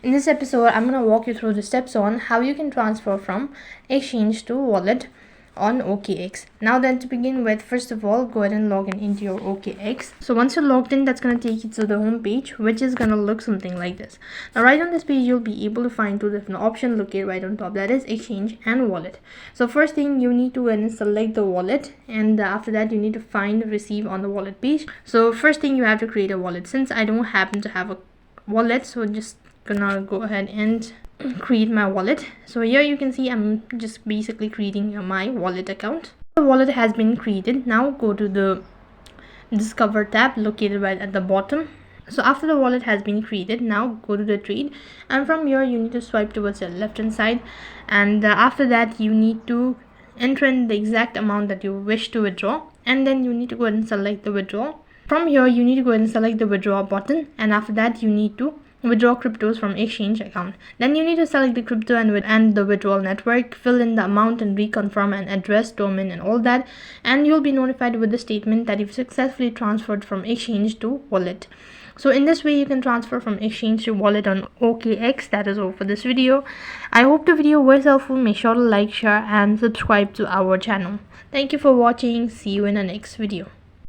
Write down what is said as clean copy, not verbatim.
In this episode, I'm going to walk you through the steps on how you can transfer from exchange to wallet on OKX. Now then, to begin with, first of all, go ahead and log in into your OKX. So once you're logged in, that's going to take you to the home page, which is going to look something like this. Now right on this page, you'll be able to find two different options located right on top, that is exchange and wallet. So first thing, you need to go ahead and select the wallet, and after that you need to find receive on the wallet page. So first thing, you have to create a wallet. Since I don't happen to have a wallet, so just gonna go ahead and create my wallet. So here you can see I'm just basically creating my wallet account. The wallet has been created. Now go to the discover tab located right at the bottom. So after the wallet has been created, now go to the trade, and from here you need to swipe towards the left hand side, and after that you need to enter in the exact amount that you wish to withdraw, and then you need to go ahead and select the withdraw. From here you need to go ahead and select the withdraw button, and after that you need to withdraw cryptos from exchange account. Then you need to select the crypto and the withdrawal network, fill in the amount and reconfirm an address, domain and all that, and you'll be notified with the statement that you've successfully transferred from exchange to wallet. So in this way you can transfer from exchange to wallet on OKX. That is all for this video. I hope the video was helpful. Make sure to like, share and subscribe to our channel. Thank you for watching. See you in the next video.